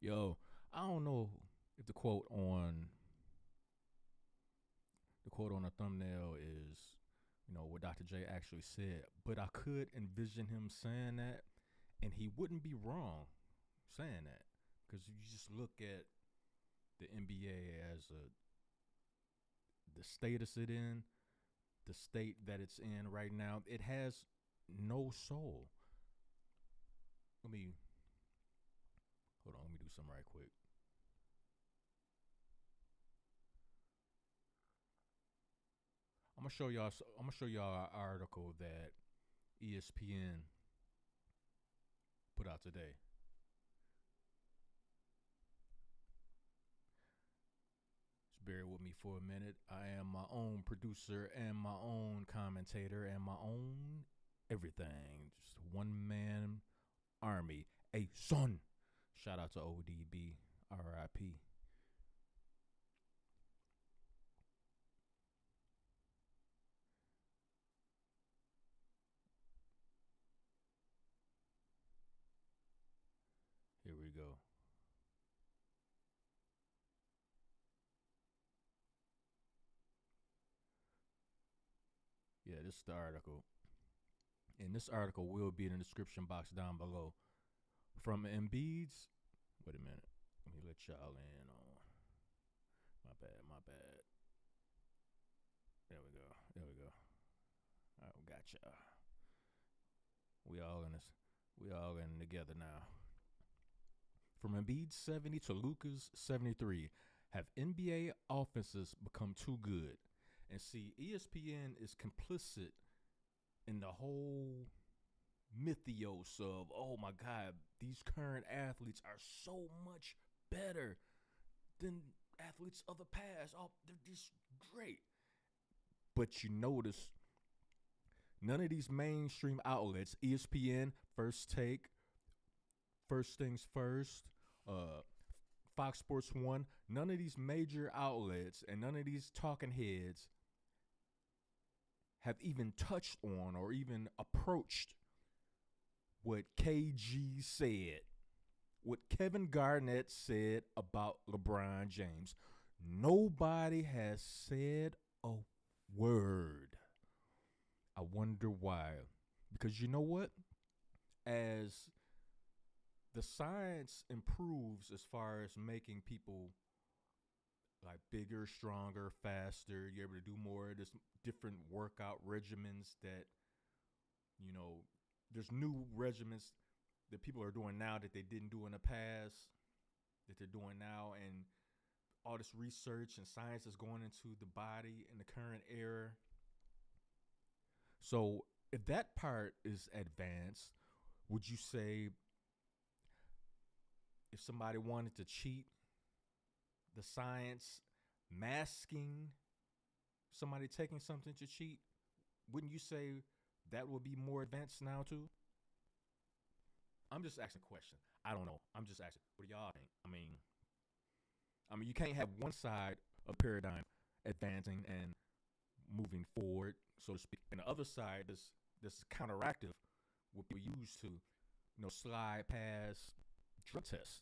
Yo, I don't know if the quote on the thumbnail is, what Dr. J actually said, but I could envision him saying that, and he wouldn't be wrong saying that because you just look at the NBA as the status it in, the state that it's in right now. It has no soul. Let me hold on. Let me do something right quick. I'm gonna show y'all. I'm gonna show y'all an article that ESPN put out today. Just bear with me for a minute. I am my own producer and my own commentator and my own everything. Just one man army. A son. Shout out to ODB. RIP. Here we go. Yeah, this is the article. And this article will be in the description box down below. From Embiid's. Wait a minute. Let me let y'all in on. My bad. There we go. There we go. All right, we got y'all. We all in this. We all in together now. From Embiid's 70 to Luka's 73, have NBA offenses become too good? And see, ESPN is complicit in the whole mythos of, oh my God, these current athletes are so much better than athletes of the past. Oh, they're just great. But you notice none of these mainstream outlets, ESPN, First Take, First Things First, Fox Sports One, none of these major outlets and none of these talking heads have even touched on or even approached what KG said, what Kevin Garnett said about LeBron James. Nobody has said a word. I wonder why. Because you know what? As the science improves as far as making people like bigger, stronger, faster, you're able to do more of this different workout regimens that, there's new regimens that people are doing now that they didn't do in the past, that they're doing now. And all this research and science is going into the body in the current era. So if that part is advanced, would you say if somebody wanted to cheat, the science masking somebody taking something to cheat, wouldn't you say that would be more advanced now too? I'm just asking a question. I don't know. I'm just asking. What do y'all think? I mean, you can't have one side of paradigm advancing and moving forward, so to speak, and the other side this counteractive would be used to, slide past drug tests.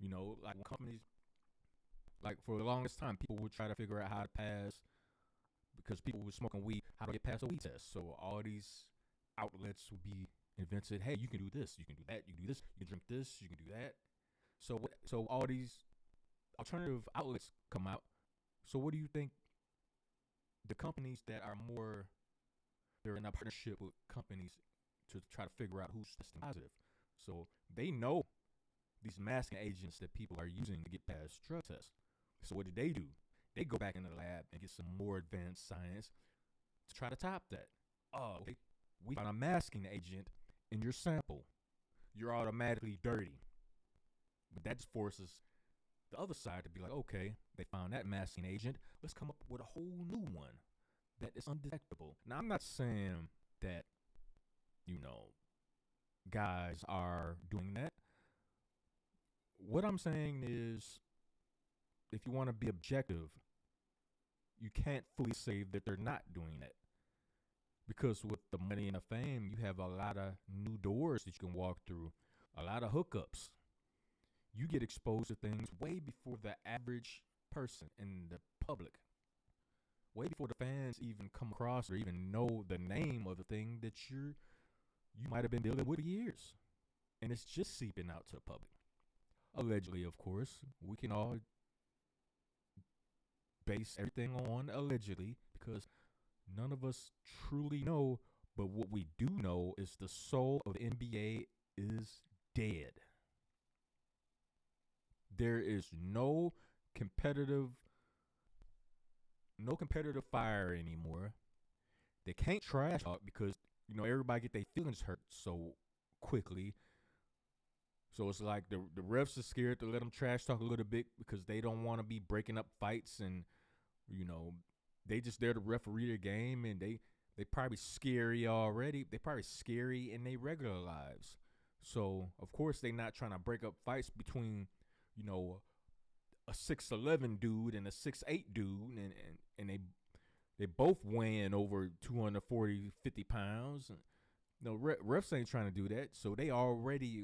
Like when companies, like for the longest time, people would try to figure out how to pass because people were smoking weed, how to get past a weed test. So all these outlets would be invented. Hey, you can do this, you can do that, you can do this, you can drink this, you can do that. So all these alternative outlets come out. So what do you think the companies that are more, they're in a partnership with companies to try to figure out who's testing positive. So they know these masking agents that people are using to get past drug tests. So what do? They go back in the lab and get some more advanced science to try to top that. Oh, okay. We found a masking agent in your sample. You're automatically dirty. But that just forces the other side to be like, okay, they found that masking agent. Let's come up with a whole new one that is undetectable. Now, I'm not saying that, guys are doing that. What I'm saying is, if you want to be objective, you can't fully say that they're not doing that. Because with the money and the fame, you have a lot of new doors that you can walk through, a lot of hookups. you get exposed to things way before the average person in the public, way before the fans even come across or even know the name of the thing that you might have been dealing with for years. And it's just seeping out to the public. Allegedly, of course. We can all base everything on allegedly because none of us truly know. But what we do know is the soul of the NBA is dead. There is competitive no competitive fire anymore. They can't trash talk because everybody get their feelings hurt so quickly. So it's like the refs are scared to let them trash talk a little bit because they don't want to be breaking up fights, and they just there to referee their game, and they probably scary already. They probably scary in their regular lives. So of course they not trying to break up fights between a 6'11" dude and a 6'8" dude, and they both weighing over 240, 50 pounds. No, refs ain't trying to do that, so they already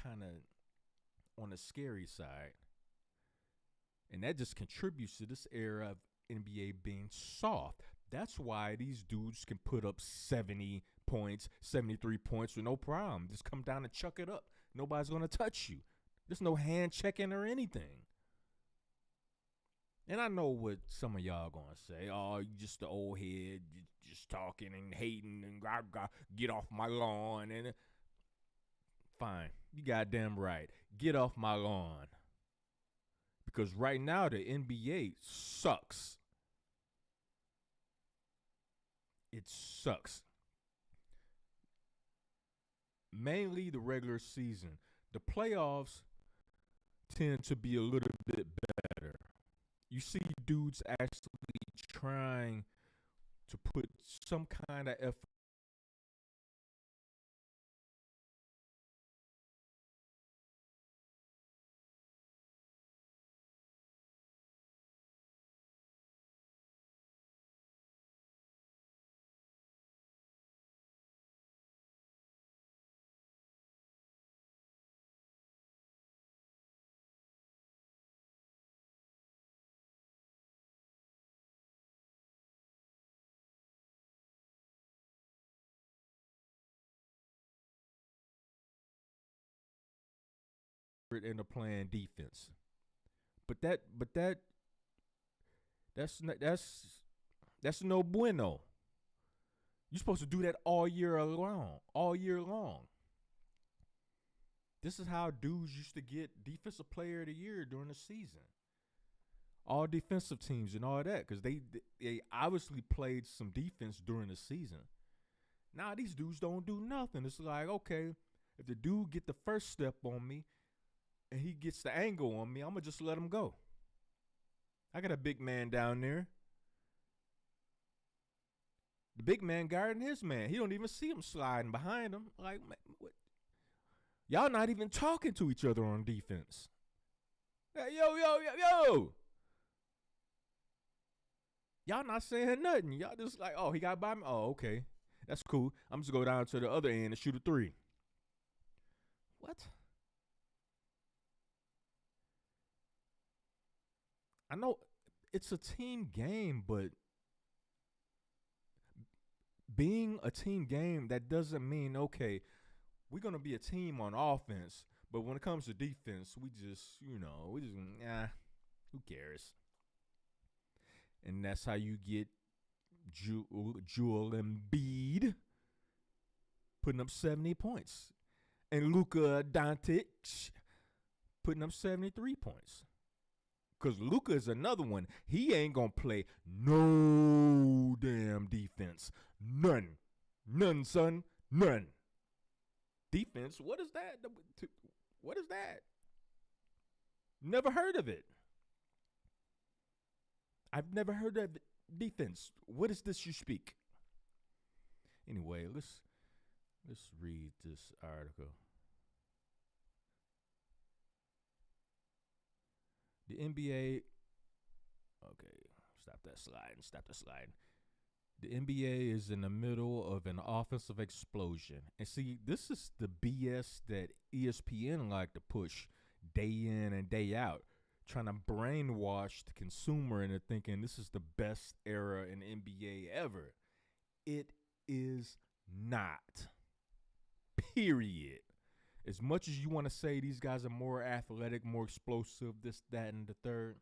kind of on the scary side. And that just contributes to this era of NBA being soft. That's why these dudes can put up 70 points, 73 points with no problem. Just come down and chuck it up. Nobody's going to touch you. There's no hand checking or anything. And I know what some of y'all going to say. Oh, you just the old head. You just talking and hating and get off my lawn. And fine. You goddamn right. Get off my lawn. Because right now the NBA sucks. It sucks. Mainly the regular season. The playoffs tend to be a little bit better. You see dudes actually trying to put some kind of effort into playing defense. But that's no bueno. You're supposed to do that all year long. All year long. This is how dudes used to get defensive player of the year during the season. All defensive teams and all that, because they obviously played some defense during the season. Now these dudes don't do nothing. It's like, okay, if the dude get the first step on me and he gets the angle on me, I'm going to just let him go. I got a big man down there. The big man guarding his man. He don't even see him sliding behind him. Like, man, what? Y'all not even talking to each other on defense. Hey, yo. Y'all not saying nothing. Y'all just like, oh, he got by me. Oh, okay. That's cool. I'm just going to go down to the other end and shoot a three. What? I know it's a team game, but being a team game, that doesn't mean, okay, we're going to be a team on offense, but when it comes to defense, we just, who cares? And that's how you get Joel Embiid putting up 70 points. And Luka Doncic putting up 73 points. Because Luka is another one. He ain't going to play no damn defense. None. None, son. None. Defense? What is that? What is that? Never heard of it. I've never heard of defense. What is this you speak? Anyway, let's read this article. The NBA. Okay, stop that sliding. The NBA is in the middle of an offensive explosion. And see, this is the BS that ESPN like to push. day in and day out, trying to brainwash the consumer into thinking this is the best era in NBA ever. It is not. Period. As much as you want to say these guys are more athletic, more explosive, this, that, and the third,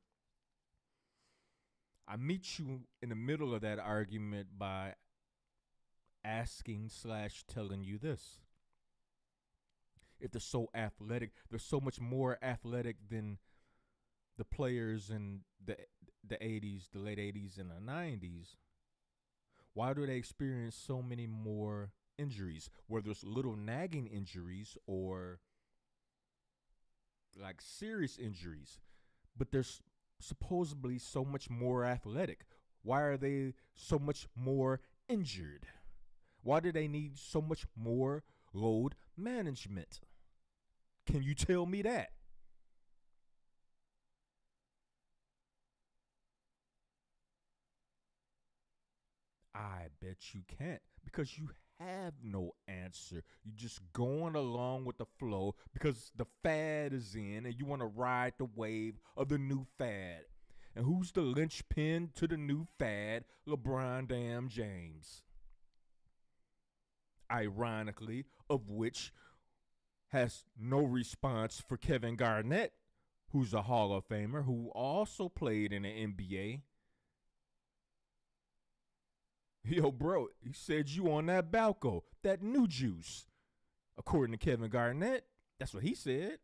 I meet you in the middle of that argument by asking / telling you this. If they're so athletic, they're so much more athletic than the players in the 80s, the late 80s and the 90s. Why do they experience so many more injuries, whether it's little nagging injuries or like serious injuries? But they're supposedly so much more athletic. Why are they so much more injured? Why do they need so much more load management? Can you tell me that? I bet you can't, because you have no answer. You're just going along with the flow because the fad is in and you want to ride the wave of the new fad. And who's the linchpin to the new fad? LeBron damn James. Ironically, of which has no response for Kevin Garnett, who's a Hall of Famer, who also played in the NBA. Yo, bro, he said you on that Balco, that new juice. According to Kevin Garnett, that's what he said.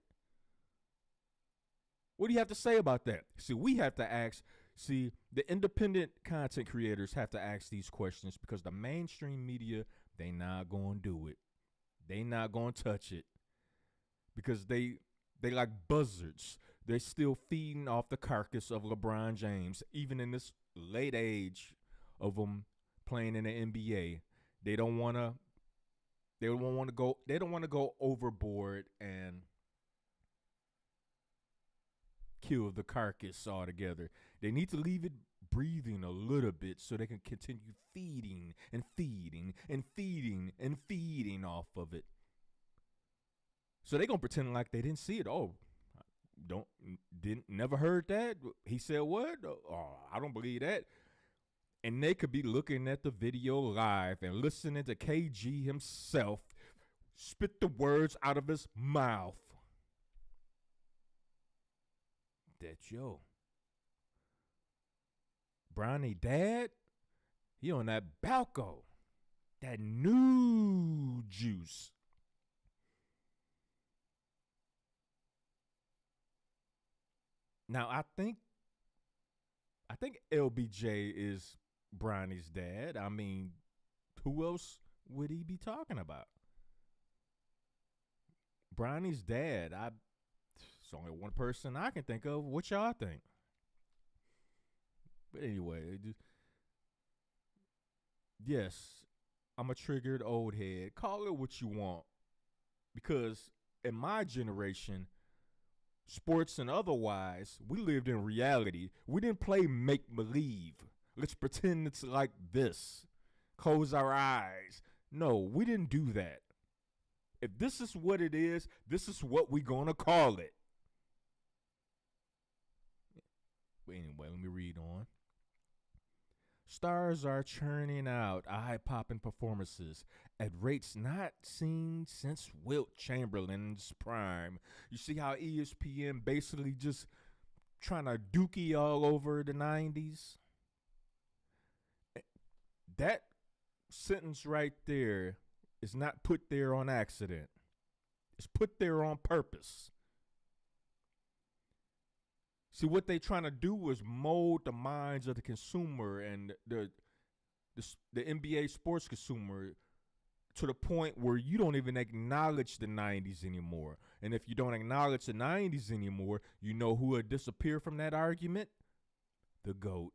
What do you have to say about that? See, we have to ask, the independent content creators have to ask these questions because the mainstream media, they not going to do it. They not going to touch it because they like buzzards. They're still feeding off the carcass of LeBron James, even in this late age of them playing in the NBA. They don't want to go overboard and kill the carcass altogether. They need to leave it breathing a little bit so they can continue feeding and feeding and feeding and feeding off of it. So they gonna pretend like they didn't see it. Oh, never heard that. He said what? Oh, I don't believe that. And they could be looking at the video live and listening to KG himself spit the words out of his mouth. That yo, Bronny dad, he on that Balco, that new juice. Now I think LBJ is Bronny's dad. I mean, who else would he be talking about? Bronny's dad. It's only one person I can think of. What y'all think? But anyway, yes, I'm a triggered old head. Call it what you want. Because in my generation, sports and otherwise, we lived in reality. We didn't play make-believe. Let's pretend it's like this. Close our eyes. No, we didn't do that. If this is what it is, this is what we're going to call it. But anyway, let me read on. Stars are churning out eye-popping performances at rates not seen since Wilt Chamberlain's prime. You see how ESPN basically just trying to dookie all over the 90s? That sentence right there is not put there on accident. It's put there on purpose. See, what they trying to do is mold the minds of the consumer and the NBA sports consumer to the point where you don't even acknowledge the 90s anymore. And if you don't acknowledge the 90s anymore, you know who would disappear from that argument? The GOAT.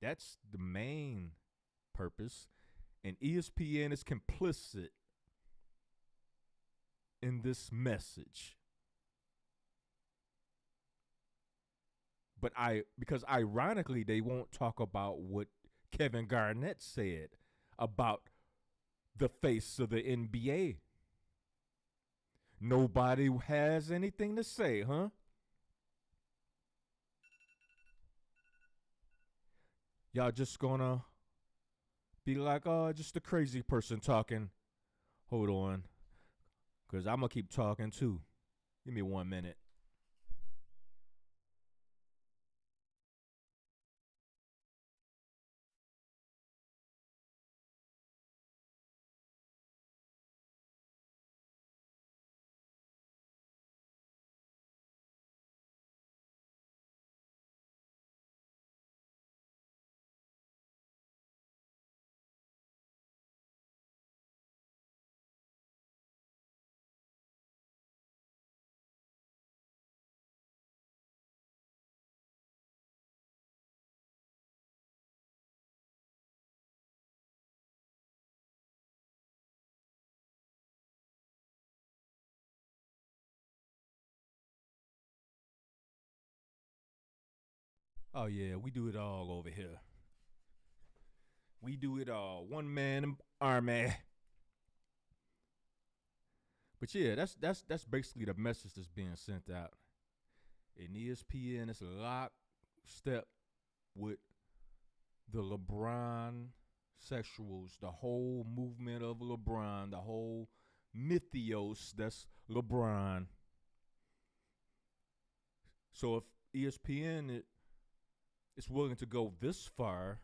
That's the main purpose. And ESPN is complicit in this message. But because ironically, they won't talk about what Kevin Garnett said about the face of the NBA. Nobody has anything to say, huh? Y'all just gonna be like, oh, just a crazy person talking. Hold on, because I'm gonna keep talking too. Give me 1 minute. Oh yeah, we do it all over here. We do it all. One man army. But yeah, that's basically the message that's being sent out. And ESPN is lockstep with the LeBron sexuals, the whole movement of LeBron, the whole mythos that's LeBron. So if ESPN is willing to go this far,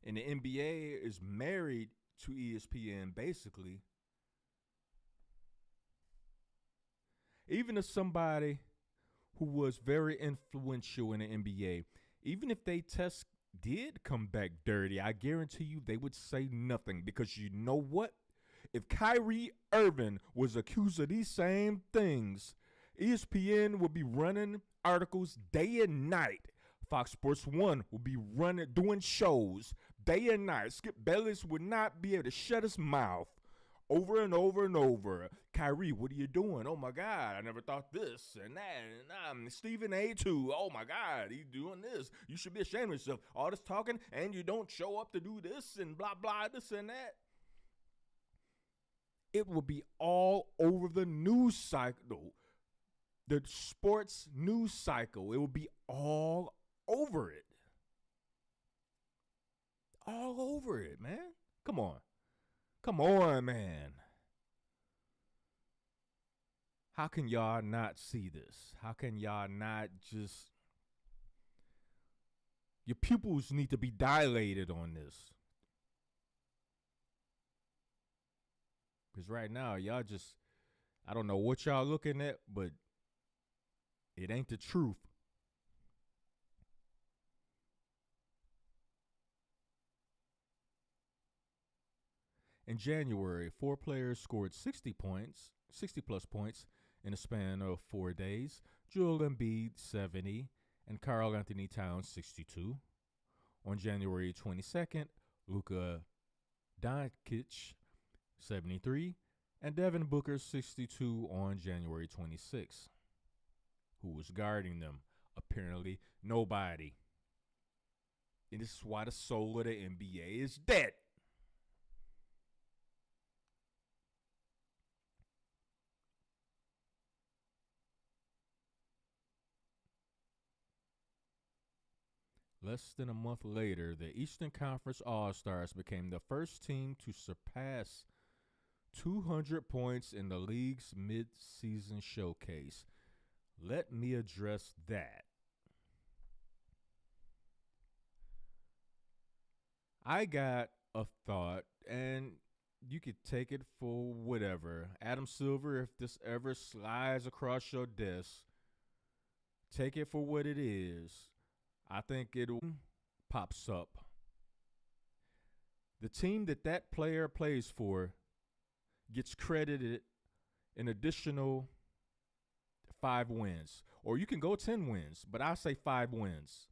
and the NBA is married to ESPN, basically, even if somebody who was very influential in the NBA, even if they test did come back dirty, I guarantee you they would say nothing because you know what? If Kyrie Irving was accused of these same things, ESPN would be running articles day and night. Fox Sports 1 would be doing shows day and night. Skip Bayless would not be able to shut his mouth over and over and over. Kyrie, what are you doing? Oh my God, I never thought this and that. And Stephen A. too. Oh my God, he's doing this. You should be ashamed of yourself. All this talking and you don't show up to do this and blah, blah, this and that. It will be all over the news cycle, the sports news cycle. It will be all over it. All over it, man. Come on. Come on, man. How can y'all not see this? How can y'all not just. Your pupils need to be dilated on this. Because right now, y'all just. I don't know what y'all looking at, but it ain't the truth. In January, 4 players scored 60 plus points in a span of 4 days. Joel Embiid, 70, and Karl Anthony Towns, 62. On January 22nd, Luka Doncic, 73, and Devin Booker, 62 on January 26th. Who was guarding them? Apparently, nobody. And this is why the soul of the NBA is dead. Less than a month later, the Eastern Conference All-Stars became the first team to surpass 200 points in the league's mid-season showcase. Let me address that. I got a thought, and you could take it for whatever. Adam Silver, if this ever slides across your desk, take it for what it is. I think it pops up. The team that player plays for gets credited an additional 5 wins. Or you can go 10 wins, but I say 5 wins.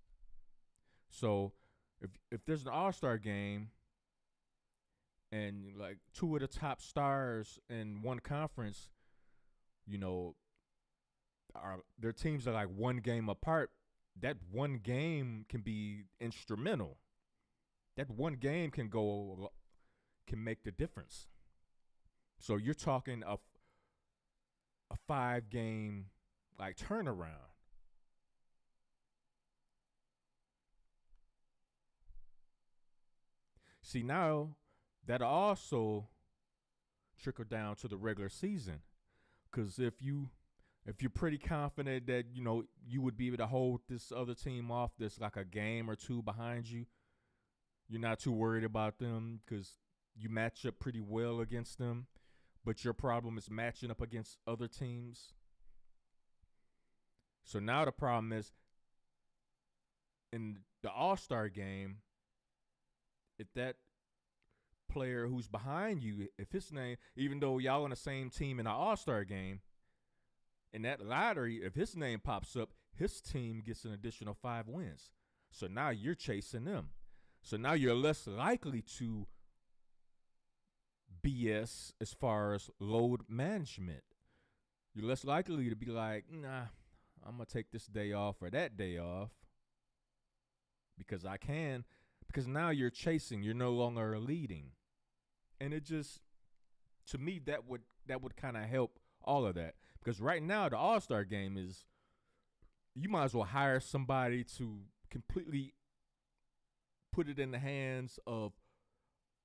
So if there's an all-star game and like two of the top stars in one conference, you know, their teams are like one game apart, that one game can be instrumental. That one game can make the difference. So you're talking a 5-game like turnaround. See, now that also trickle down to the regular season, because if you're pretty confident that you would be able to hold this other team off, this like a game or two behind you, you're not too worried about them because you match up pretty well against them. But your problem is matching up against other teams. So now the problem is in the All-Star game, if that player who's behind you, if his name, even though y'all on the same team in the All-Star game, in that lottery, if his name pops up, his team gets an additional 5 wins. So now you're chasing them. So now you're less likely to BS as far as load management. You're less likely to be like, nah, I'm going to take this day off or that day off because I can. Because now you're chasing. You're no longer leading. And it just, to me, that would kind of help all of that. Because right now, the All-Star game is, you might as well hire somebody to completely put it in the hands of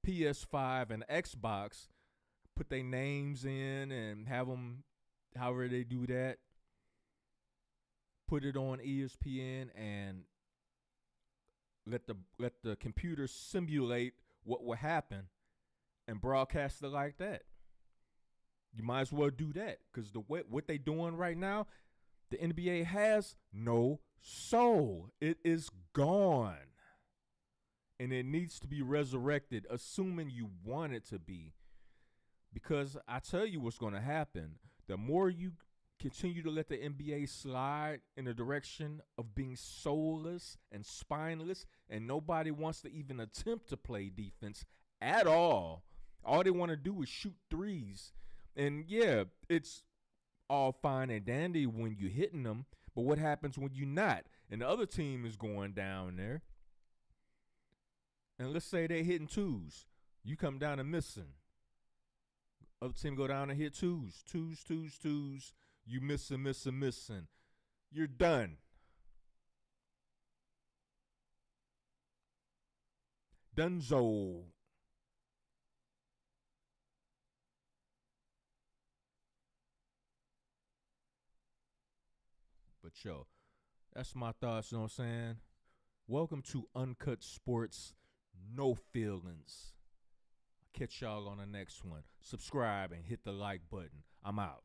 PS5 and Xbox, put their names in and have them, however they do that, put it on ESPN and let the computer simulate what will happen and broadcast it like that. You might as well do that because what they doing right now, the NBA has no soul. It is gone. And it needs to be resurrected, assuming you want it to be. Because I tell you what's going to happen. The more you continue to let the NBA slide in the direction of being soulless and spineless, and nobody wants to even attempt to play defense at all. All they want to do is shoot threes. And yeah, it's all fine and dandy when you're hitting them, but what happens when you're not? And the other team is going down there. And let's say they're hitting twos. You come down and missing. Other team go down and hit twos. Twos. You missing. You're done. Dunzo. But yo, that's my thoughts, you know what I'm saying? Welcome to Uncut Sports, No Feelings. Catch y'all on the next one. Subscribe and hit the like button. I'm out.